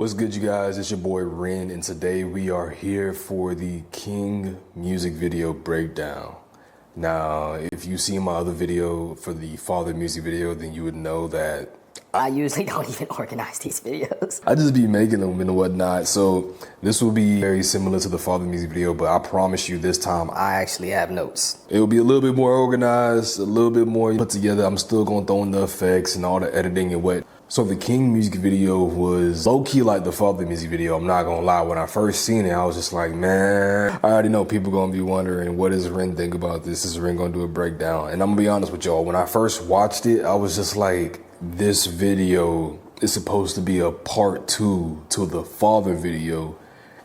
What's good, you guys? It's your boy Ren, and today we are here for the King music video breakdown. Now, if you see my other video for the Father music video, then you would know that I usually don't even organize these videos. I just be making them and whatnot. So this will be very similar to the Father music video, but I promise you this time I actually have notes. It will be a little bit more organized, a little bit more put together. I'm still going to throw in the effects and all the editing and what. So the King music video was low-key like the Father music video. I'm not gonna lie, when I first seen it, I was just like, man, I already know people gonna be wondering, what does Ren think about this? Is Ren gonna do a breakdown? And I'm gonna be honest with y'all, when I first watched it, I was just like, this video is supposed to be a part 2 to the Father video.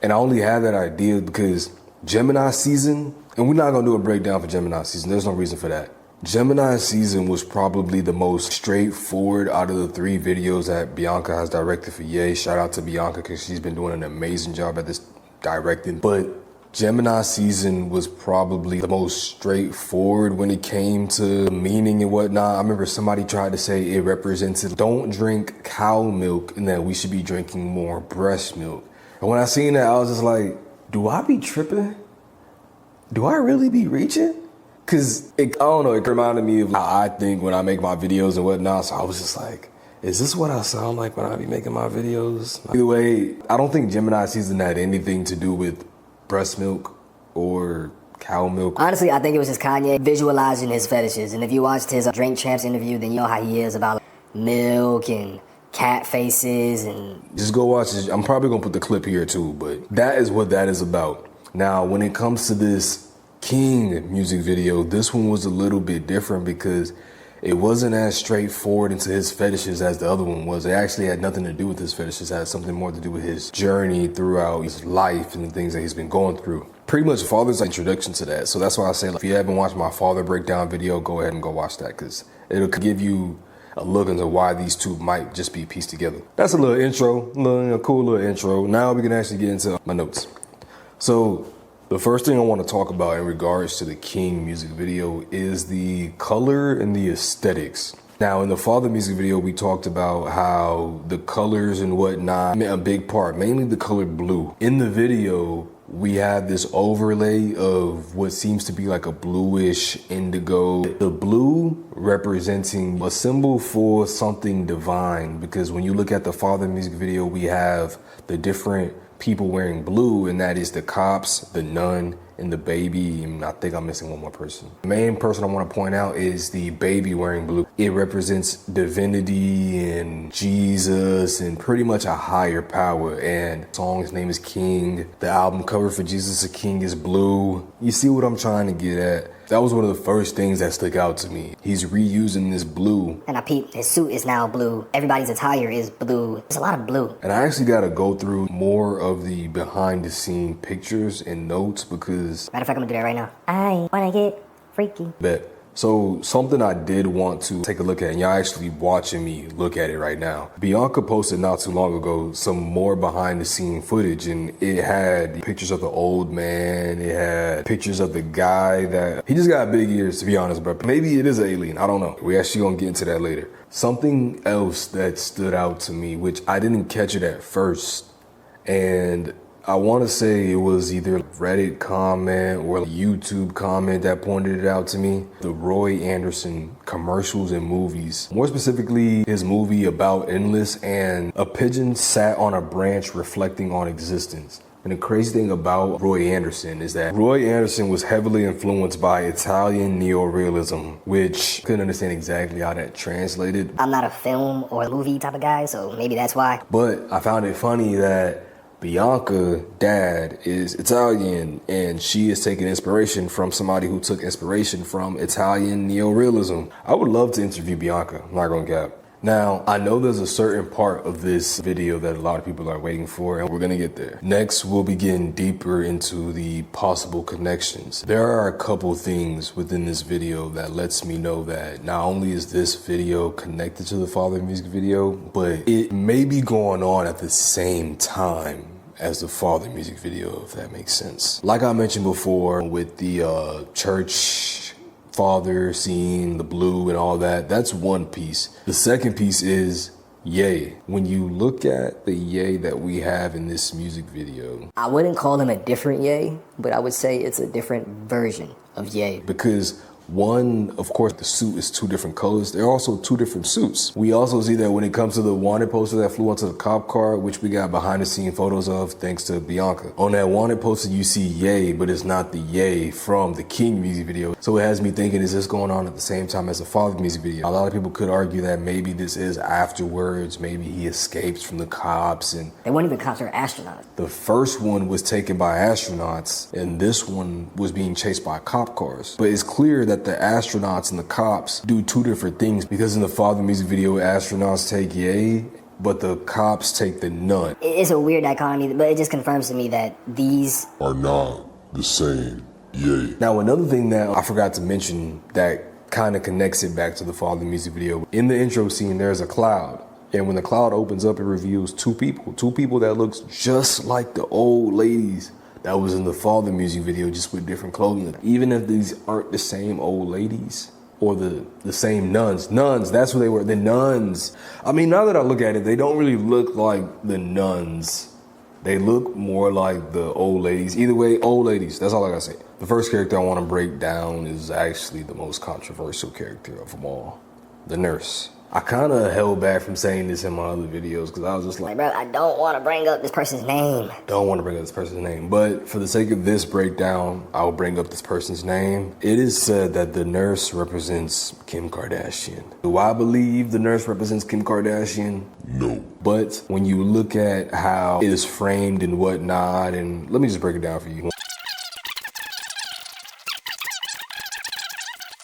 And I only had that idea because Gemini season, and we're not gonna do a breakdown for Gemini season, there's no reason for that. Gemini season was probably the most straightforward out of the 3 videos that Bianca has directed for Ye. Shout out to Bianca because she's been doing an amazing job at this directing. But Gemini season was probably the most straightforward when it came to meaning and whatnot. I remember somebody tried to say it represented don't drink cow milk and that we should be drinking more breast milk. And when I seen that, I was just like, do I be tripping? Do I really be reaching? Cause I don't know, it reminded me of how I think when I make my videos and whatnot. So I was just like, is this what I sound like when I be making my videos? Either way, I don't think Gemini season had anything to do with breast milk or cow milk. Honestly, I think it was just Kanye visualizing his fetishes. And if you watched his Drink Champs interview, then you know how he is about milk and cat faces and... Just go watch it. I'm probably gonna put the clip here too, but that is what that is about. Now, when it comes to this King music video, this one was a little bit different because it wasn't as straightforward into his fetishes as the other one was. It actually had nothing to do with his fetishes. It had something more to do with his journey throughout his life and the things that he's been going through. Pretty much Father's introduction to that. So that's why I say, like, if you haven't watched my Father breakdown video, go ahead and go watch that because it'll give you a look into why these two might just be pieced together. That's a little intro, a cool little intro. Now we can actually get into my notes. So the first thing I want to talk about in regards to the King music video is the color and the aesthetics. Now, in the Father music video, we talked about how the colors and whatnot, a big part, mainly the color blue. In the video, we have this overlay of what seems to be like a bluish indigo. The blue representing a symbol for something divine, because when you look at the Father music video, we have the different people wearing blue, and that is the cops, the nun, and the baby, and I think I'm missing one more person. The main person I want to point out is the baby wearing blue. It represents divinity and Jesus and pretty much a higher power, and the song's name is King. The album cover for Jesus a King is blue. You see what I'm trying to get at? That was one of the first things that stuck out to me. He's reusing this blue. And I peeped, his suit is now blue. Everybody's attire is blue. There's a lot of blue. And I actually got to go through more of the behind the scene pictures and notes because... Matter of fact, I'm gonna do that right now. I wanna get freaky. Bet. So something I did want to take a look at, and y'all actually watching me look at it right now. Bianca posted not too long ago some more behind the scene footage, and it had pictures of the old man. It had pictures of the guy that, he just got big ears, to be honest, bro. Maybe it is an alien, I don't know. We actually gonna get into that later. Something else that stood out to me, which I didn't catch it at first, and I want to say it was either a Reddit comment or a YouTube comment that pointed it out to me. The Roy Andersson commercials and movies. More specifically, his movie About Endless and a pigeon sat on a branch reflecting on existence. And the crazy thing about Roy Andersson is that Roy Andersson was heavily influenced by Italian neorealism, which I couldn't understand exactly how that translated. I'm not a film or movie type of guy, so maybe that's why. But I found it funny that Bianca, dad, is Italian, and she is taking inspiration from somebody who took inspiration from Italian neorealism. I would love to interview Bianca, I'm not gonna cap. Now, I know there's a certain part of this video that a lot of people are waiting for, and we're gonna get there. Next, we'll be getting deeper into the possible connections. There are a couple things within this video that lets me know that not only is this video connected to the Father music video, but it may be going on at the same time as the Father music video, if that makes sense. Like I mentioned before with the church father scene, the blue and all that, that's one piece. The second piece is Ye. When you look at the Ye that we have in this music video, I wouldn't call him a different Ye, but I would say it's a different version of Ye. because one, of course, the suit is two different colors. They're also two different suits. We also see that when it comes to the wanted poster that flew onto the cop car, which we got behind the scene photos of thanks to Bianca. On that wanted poster, you see Ye, but it's not the Ye from the King music video. So it has me thinking, is this going on at the same time as the Father music video? A lot of people could argue that maybe this is afterwards. Maybe he escapes from the cops. And They weren't even cops, they were astronauts. the first one was taken by astronauts, and this one was being chased by cop cars. But it's clear that the astronauts and the cops do two different things, because in the Father music video, astronauts take Ye, but the cops take the nun. It's a weird dichotomy, but it just confirms to me that these are not the same. Yay. Now, another thing that I forgot to mention that kind of connects it back to the Father music video. In the intro scene, there's a cloud. And when the cloud opens up, it reveals two people that looks just like the old ladies that was in the Father music video, just with different clothing. Even if these aren't the same old ladies or the same nuns, that's what they were, the nuns. I mean, now that I look at it, they don't really look like the nuns. They look more like the old ladies. Either way, old ladies, that's all I gotta say. The first character I wanna break down is actually the most controversial character of them all, the nurse. I kind of held back from saying this in my other videos because I was just like, bro, I don't want to bring up this person's name. But for the sake of this breakdown, I'll bring up this person's name. It is said that the nurse represents Kim Kardashian. Do I believe the nurse represents Kim Kardashian? No. But when you look at how it is framed and whatnot, and let me just break it down for you.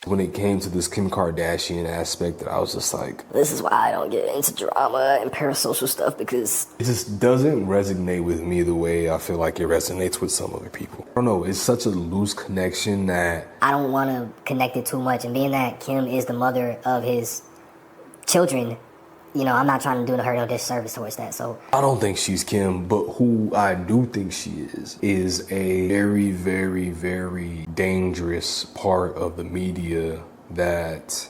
When it came to this Kim Kardashian aspect, that I was just like, This is why I don't get into drama and parasocial stuff, because it just doesn't resonate with me the way I feel like it resonates with some other people. I don't know, it's such a loose connection that I don't want to connect it too much. And being that Kim is the mother of his children, you know, I'm not trying to do her no disservice towards that. So I don't think she's Kim, but who I do think she is a very, very, very dangerous part of the media that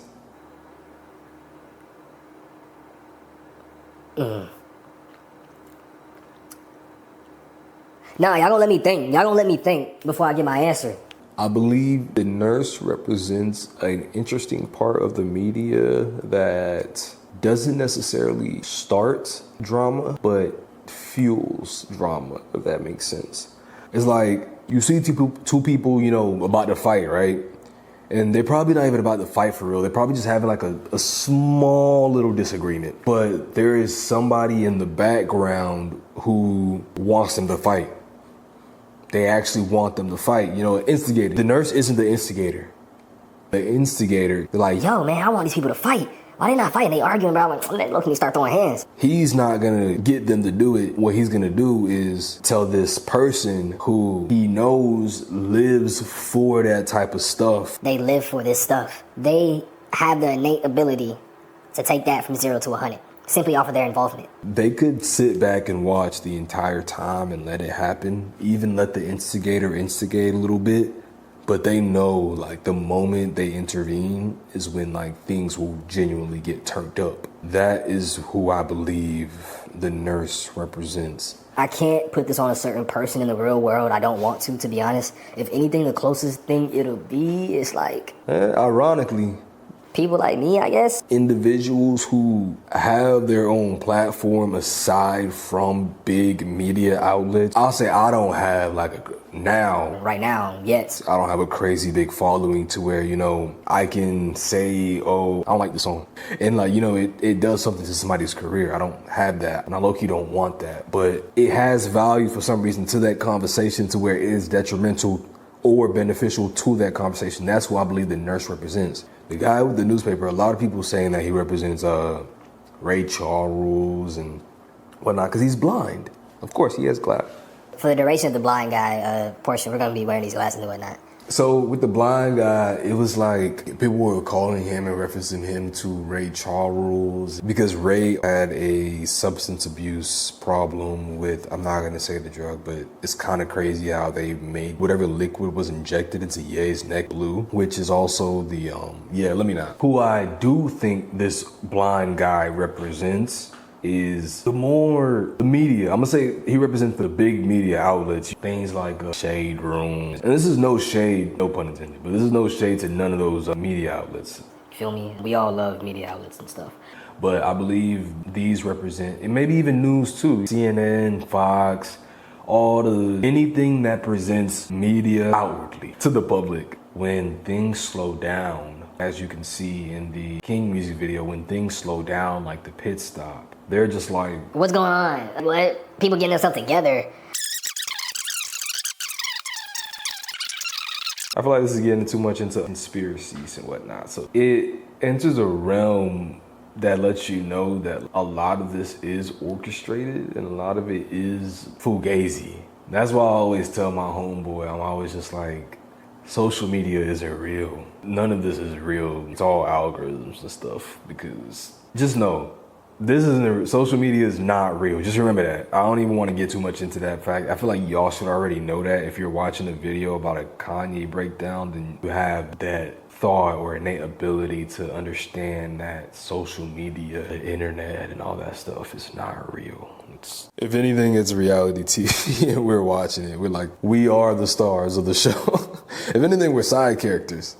No, y'all gonna let me think. Y'all gonna let me think before I get my answer. I believe the nurse represents an interesting part of the media that doesn't necessarily start drama, but fuels drama, if that makes sense. It's like you see two people, you know, about to fight, right? And they're probably not even about to fight for real. They're probably just having like a small little disagreement. But there is somebody in the background who wants them to fight. They actually want them to fight, you know, an instigator. The nurse isn't the instigator. The instigator, they're like, Yo, man, I want these people to fight. Why they not fighting? They arguing about like, look, can you start throwing hands? he's not gonna get them to do it. What he's gonna do is tell this person who he knows lives for that type of stuff. They live for this stuff. They have the innate ability to take that from 0 to 100 simply off of their involvement. They could sit back and watch the entire time and let it happen, even let the instigator instigate a little bit. But they know, like, the moment they intervene is when, like, things will genuinely get turned up. That is who I believe the nurse represents. I can't put this on a certain person in the real world. I don't want to be honest. If anything, the closest thing it'll be is like Ironically, people like me, I guess. individuals who have their own platform aside from big media outlets. I'll say I don't have like Right now, yes. I don't have a crazy big following to where, you know, I can say, oh, I don't like this song. And like, you know, it does something to somebody's career. I don't have that. And I low-key don't want that. But it has value for some reason to that conversation to where it is detrimental or beneficial to that conversation. That's who I believe the nurse represents. The guy with the newspaper, a lot of people saying that he represents Ray Charles and whatnot because he's blind. Of course, he has glasses. For the duration of the blind guy portion, we're going to be wearing these glasses and whatnot. So with the blind guy, it was like people were calling him and referencing him to Ray Charles because Ray had a substance abuse problem with, I'm not going to say the drug, but it's kind of crazy how they made whatever liquid was injected into Ye's neck blue, which is also the, who I do think this blind guy represents is the media. I'm gonna say he represents the big media outlets, things like shade rooms. And this is no shade, no pun intended, but this is no shade to none of those media outlets. Feel me? We all love media outlets and stuff. But I believe these represent, and maybe even news too, CNN, Fox, anything that presents media outwardly to the public. When things slow down, as you can see in the King music video, when things slow down like the pit stop, they're just like, what's going on? What? People getting themselves together. I feel like this is getting too much into conspiracies and whatnot. So it enters a realm that lets you know that a lot of this is orchestrated and a lot of it is fugazi. That's why I always tell my homeboy, I'm always just like, social media isn't real. None of this is real. It's all algorithms and stuff, because just know, social media is not real. Just remember that. I don't even want to get too much into that fact. I feel like y'all should already know that. If you're watching a video about a Kanye breakdown, then you have that thought or innate ability to understand that social media, the internet, and all that stuff is not real. If anything, it's reality TV and we're watching it. We are the stars of the show. If anything, we're side characters.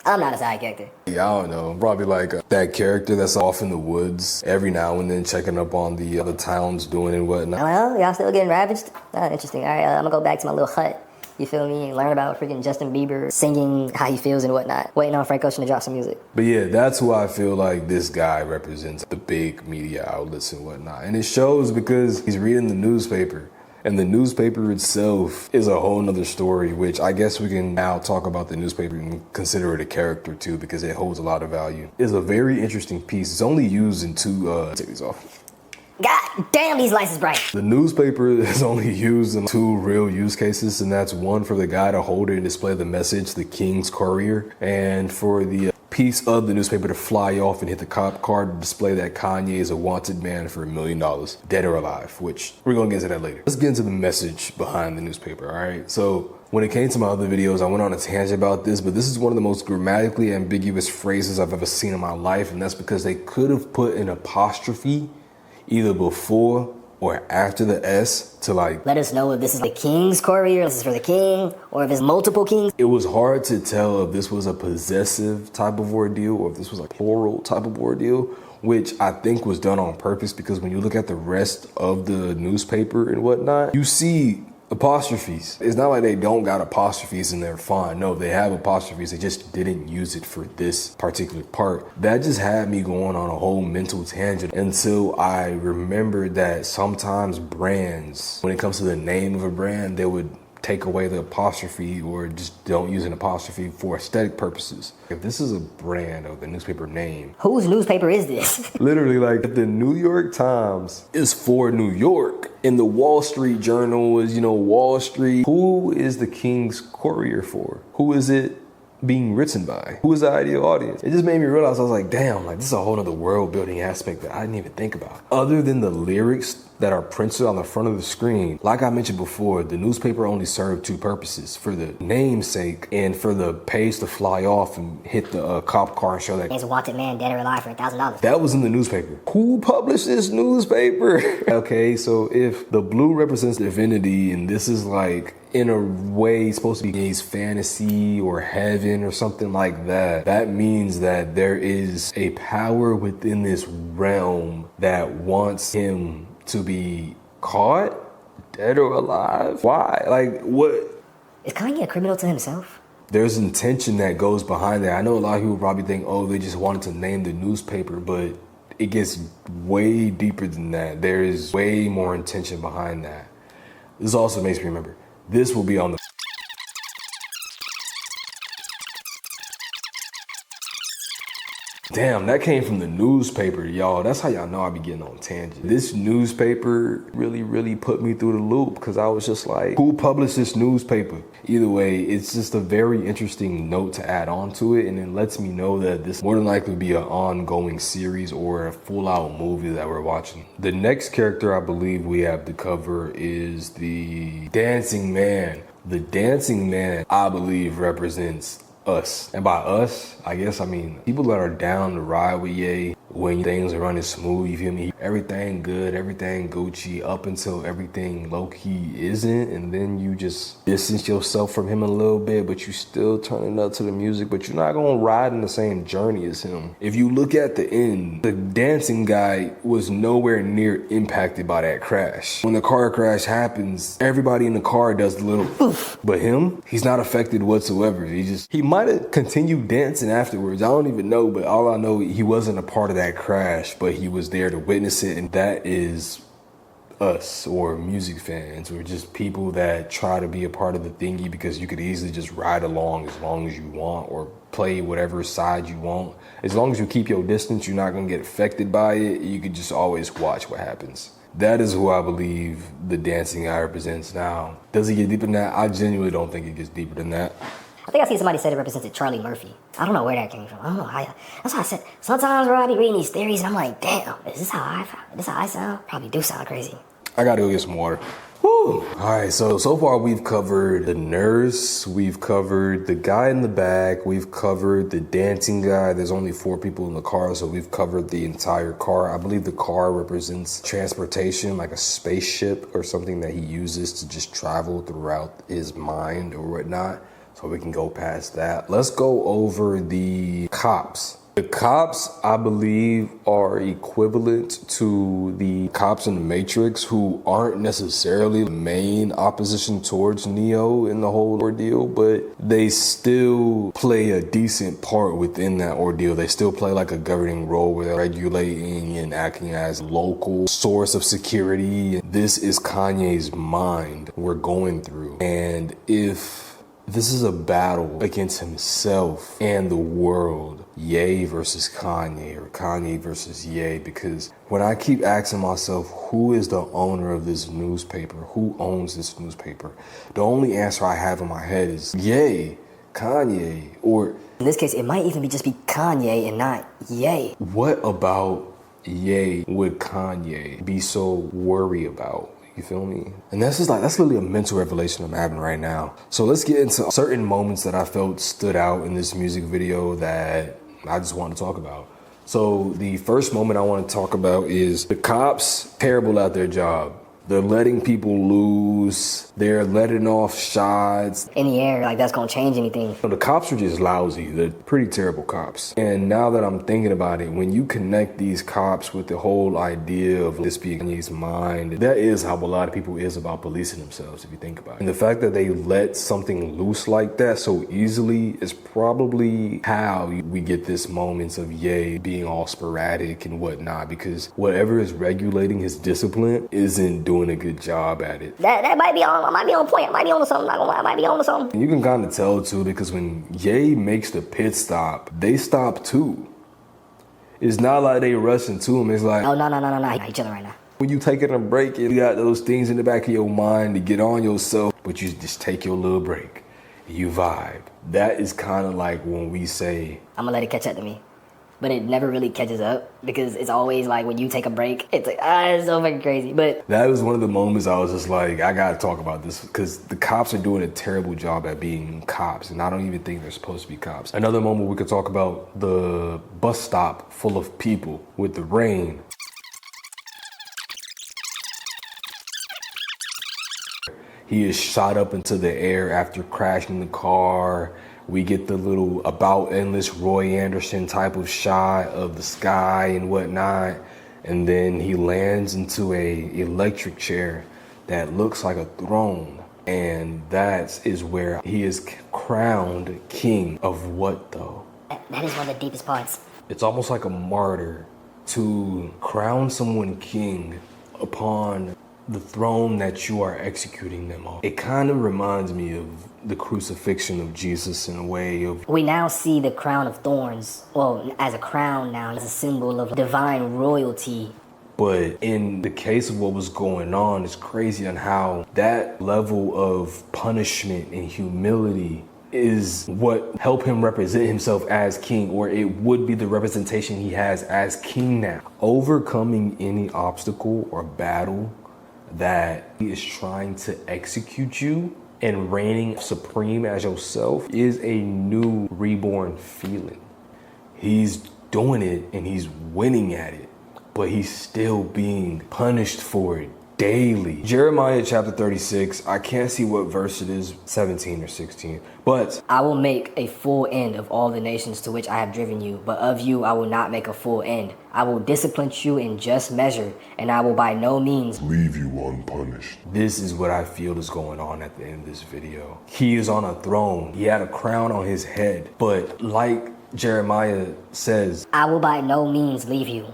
I'm not a side character. Yeah, I don't know. Probably like that character that's off in the woods every now and then checking up on the other towns doing and whatnot. Well, y'all still getting ravaged? Interesting. All right, I'm gonna go back to my little hut. You feel me? And learn about freaking Justin Bieber singing how he feels and whatnot. Waiting on Frank Ocean to drop some music. But yeah, that's who I feel like this guy represents, the big media outlets and whatnot. And it shows because he's reading the newspaper. And the newspaper itself is a whole nother story, which I guess we can now talk about the newspaper and consider it a character too, because it holds a lot of value. It's a very interesting piece. It's only used in take these off. God damn, these lights is bright. The newspaper is only used in 2 real use cases, and that's one for the guy to hold it and display the message, the King's Courier, and for the piece of the newspaper to fly off and hit the cop car to display that Kanye is a wanted man for $1 million, dead or alive, which we're gonna get into that later. Let's get into the message behind the newspaper, all right? So when it came to my other videos, I went on a tangent about this, but this is one of the most grammatically ambiguous phrases I've ever seen in my life, and that's because they could have put an apostrophe either before or after the S to let us know if this is the King's Courier, this is for the king, or if it's multiple kings. It was hard to tell if this was a possessive type of ordeal or if this was a plural type of ordeal, which I think was done on purpose, because when you look at the rest of the newspaper and whatnot, you see apostrophes. It's not like they don't got apostrophes in their font. No, they have apostrophes. They just didn't use it for this particular part. That just had me going on a whole mental tangent until I remembered that sometimes brands, when it comes to the name of a brand, they would take away the apostrophe or just don't use an apostrophe for aesthetic purposes. If this is a brand of the newspaper name, whose newspaper is this? Literally, like, if the New York Times is for New York and the Wall Street Journal is, Wall Street, who is the King's Courier for? Who is it being written by? Who is the ideal audience? It just made me realize, I was like, damn, this is a whole other world building aspect that I didn't even think about. Other than the lyrics that are printed on the front of the screen, like I mentioned before, the newspaper only served 2 purposes: for the namesake and for the page to fly off and hit the cop car and show that there's a wanted man dead or alive for $1,000. That was in the newspaper. Who published this newspaper? Okay, so if the blue represents divinity and this is in a way supposed to be his fantasy or heaven or something like that, that means that there is a power within this realm that wants him to be caught, dead or alive. Why? What? Is Kanye a criminal to himself? There's intention that goes behind that. I know a lot of people probably think, oh, they just wanted to name the newspaper, but it gets way deeper than that. There is way more intention behind that. This also makes me remember, this will be on the Damn, that came from the newspaper, y'all. That's how y'all know I be getting on tangent. This newspaper really put me through the loop, because I was just like, who published this newspaper? Either way, it's just a very interesting note to add on to it, and it lets me know that this more than likely will be an ongoing series or a full-out movie that we're watching. The next character I believe we have to cover is the Dancing Man. The Dancing Man, I believe, represents us. And by us, I guess I mean people that are down to ride with Ye, when things are running smooth, you feel me? Everything good, everything Gucci, up until everything low-key isn't, and then you just distance yourself from him a little bit, but you still turning up to the music, but you're not gonna ride in the same journey as him. If you look at the end, the dancing guy was nowhere near impacted by that crash. When the car crash happens, everybody in the car does the little oof, but him, he's not affected whatsoever. He might have continued dancing afterwards. I don't even know, but all I know, he wasn't a part of that crash, but he was there to witness it, and that is us, or music fans, or just people that try to be a part of the thingy because you could easily just ride along as long as you want, or play whatever side you want. As long as you keep your distance, you're not gonna get affected by it. You could just always watch what happens. That is who I believe the dancing guy represents now. Does it get deeper than that? I genuinely don't think it gets deeper than that. I think I see somebody said it represented Charlie Murphy. I don't know where that came from. I don't know how. That's why I said sometimes where I be reading these theories and I'm like, damn, is this how I sound? Probably do sound crazy. I gotta go get some water. Woo! All right, so far we've covered the nurse, we've covered the guy in the back, we've covered the dancing guy. There's only 4 people in the car, so we've covered the entire car. I believe the car represents transportation, like a spaceship or something that he uses to just travel throughout his mind or whatnot. So we can go past that. Let's go over the cops. The cops, I believe, are equivalent to the cops in the Matrix, who aren't necessarily the main opposition towards Neo in the whole ordeal, but they still play a decent part within that ordeal. They still play like a governing role where they're regulating and acting as local source of security. This is Kanye's mind we're going through. And if this is a battle against himself and the world, Ye versus Kanye, or Kanye versus Ye, because when I keep asking myself, who is the owner of this newspaper? Who owns this newspaper? The only answer I have in my head is Ye, Kanye, or in this case, it might even just be Kanye and not Ye. What about Ye would Kanye be so worried about? You feel me? And that's really a mental revelation I'm having right now. So let's get into certain moments that I felt stood out in this music video that I just want to talk about. So the first moment I want to talk about is the cops terrible at their job. They're letting people loose. They're letting off shots. In the air, like that's gonna change anything. The cops are just lousy. They're pretty terrible cops. And now that I'm thinking about it, when you connect these cops with the whole idea of this being Kanye's mind, that is how a lot of people is about policing themselves, if you think about it. And the fact that they let something loose like that so easily is probably how we get this moments of Ye being all sporadic and whatnot, because whatever is regulating his discipline isn't doing a good job at it. That might be on point. I might be on to something. Not gonna lie, I might be on to something. And you can kind of tell too, because when Ye makes the pit stop, they stop too. It's not like they rush into him. It's like, Oh no, each other right now. when you taking a break, you got those things in the back of your mind to get on yourself, but you just take your little break. You vibe. That is kind of like when we say, I'm gonna let it catch up to me. But it never really catches up because it's always like when you take a break, it's like, it's so fucking crazy. But that was one of the moments I was just like, I gotta talk about this, because the cops are doing a terrible job at being cops, and I don't even think they're supposed to be cops. Another moment we could talk about, the bus stop full of people with the rain. He is shot up into the air after crashing the car. We get the little About Endless Roy Anderson type of shot of the sky and whatnot. And then he lands into a electric chair that looks like a throne. And that is where he is crowned king of what though? that is one of the deepest parts. It's almost like a martyr to crown someone king upon the throne that you are executing them on. It kind of reminds me of the crucifixion of Jesus in a way of... We now see the crown of thorns, well, as a crown now, as a symbol of divine royalty. But in the case of what was going on, it's crazy on how that level of punishment and humility is what helped him represent himself as king, or it would be the representation he has as king now. Overcoming any obstacle or battle that he is trying to execute you and reigning supreme as yourself is a new reborn feeling. He's doing it and he's winning at it, but he's still being punished for it daily. Jeremiah chapter 36, I can't see what verse it is, 17 or 16, but I will make a full end of all the nations to which I have driven you, but of you I will not make a full end. I will discipline you in just measure, and I will by no means leave you unpunished. this is what I feel is going on at the end of this video. He is on a throne. He had a crown on his head, but like Jeremiah says, I will by no means leave you.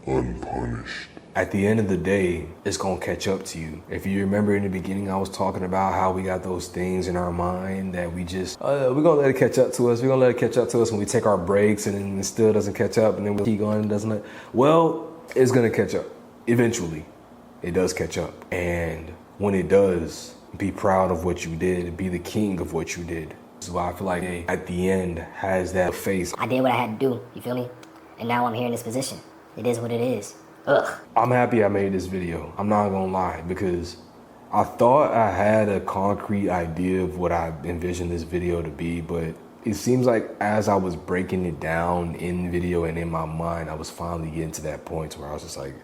Unpunished. at the end of the day, it's gonna catch up to you. If you remember in the beginning, I was talking about how we got those things in our mind that we just, we're gonna let it catch up to us. We're gonna let it catch up to us when we take our breaks and then it still doesn't catch up and then we keep going and doesn't it? Well, it's gonna catch up. Eventually, it does catch up. And when it does, be proud of what you did. Be the king of what you did. This is why I feel like at the end has that face. I did what I had to do, you feel me? And now I'm here in this position. It is what it is. Ugh. I'm happy I made this video. I'm not gonna lie, because I thought I had a concrete idea of what I envisioned this video to be, but it seems like as I was breaking it down in video and in my mind, I was finally getting to that point where I was just like,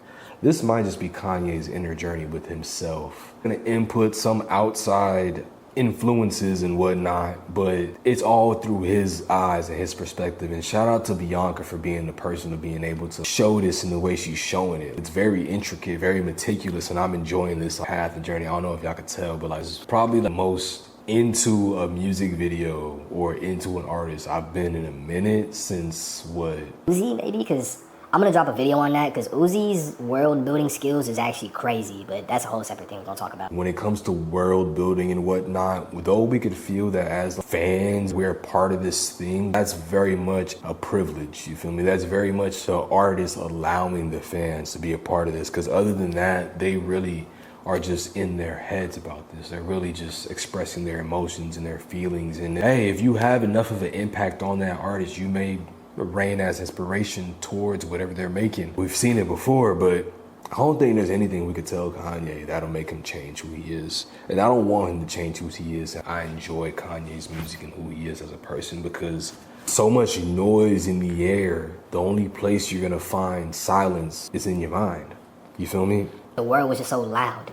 this might just be Kanye's inner journey with himself. I'm gonna input some outside influences and whatnot, but it's all through his eyes and his perspective. And shout out to Bianca for being the person of being able to show this in the way she's showing it. It's very intricate, very meticulous, and I'm enjoying this path and journey. I don't know if y'all could tell, but like, it's probably the most into a music video or into an artist I've been in a minute since what? Uzi, maybe, because I'm gonna drop a video on that, because Uzi's world building skills is actually crazy, but that's a whole separate thing we're gonna talk about. When it comes to world building and whatnot, though we could feel that as fans, we're part of this thing, that's very much a privilege, you feel me? That's very much the artist allowing the fans to be a part of this, because other than that, they really are just in their heads about this. They're really just expressing their emotions and their feelings. And hey, if you have enough of an impact on that artist, you may reign as inspiration towards whatever they're making. We've seen it before, but I don't think there's anything we could tell Kanye that'll make him change who he is. And I don't want him to change who he is. I enjoy Kanye's music and who he is as a person, because so much noise in the air, the only place you're gonna find silence is in your mind. You feel me? The world was just so loud,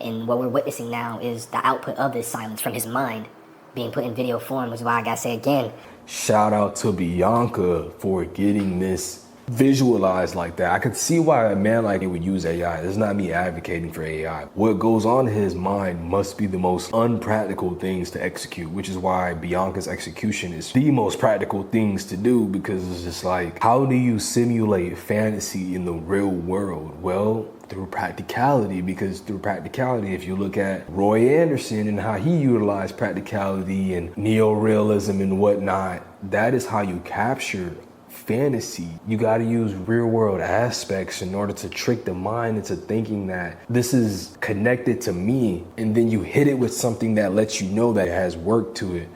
and what we're witnessing now is the output of this silence from his mind being put in video form, which is why I gotta say again, shout out to Bianca for getting this visualized like that. I could see why a man like it would use AI. It's not me advocating for AI. What goes on in his mind must be the most unpractical things to execute, which is why Bianca's execution is the most practical things to do, because it's just like, how do you simulate fantasy in the real world? Well, through practicality, because through practicality, if you look at Roy Anderson and how he utilized practicality and neo-realism and whatnot, that is how you capture fantasy. You got to use real world aspects in order to trick the mind into thinking that this is connected to me, and then you hit it with something that lets you know that it has work to it.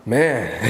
Man,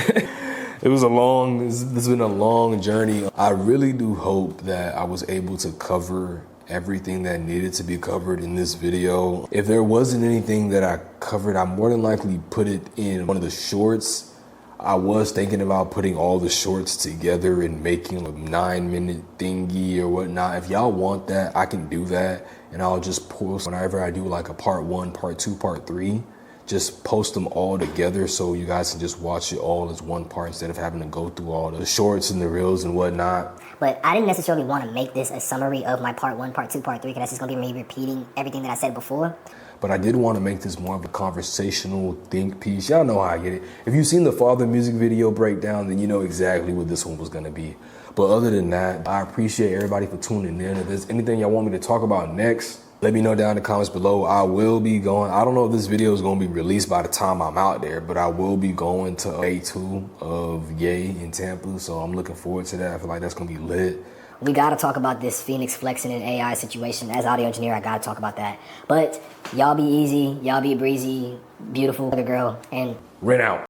this has been a long journey. I really do hope that I was able to cover everything that needed to be covered in this video. If there wasn't anything that I covered, I more than likely put it in one of the shorts. I was thinking about putting all the shorts together and making a 9-minute thingy or whatnot. If y'all want that, I can do that, and I'll just post whenever I do like a part 1, part 2, part 3. Just post them all together so you guys can just watch it all as one part instead of having to go through all the shorts and the reels and whatnot. but I didn't necessarily want to make this a summary of my part 1, part 2, part 3, because that's just gonna be me repeating everything that I said before. But I did want to make this more of a conversational think piece. Y'all know how I get it. If you've seen the Father music video breakdown, then you know exactly what this one was going to be. But other than that, I appreciate everybody for tuning in. If there's anything y'all want me to talk about next, let me know down in the comments below. I will be going. I don't know if this video is going to be released by the time I'm out there, but I will be going to day 2 of Ye in Tampa. So I'm looking forward to that. I feel like that's going to be lit. We gotta talk about this Phoenix flexing and AI situation. As audio engineer, I gotta talk about that. But y'all be easy, y'all be breezy, beautiful girl, and Ren out.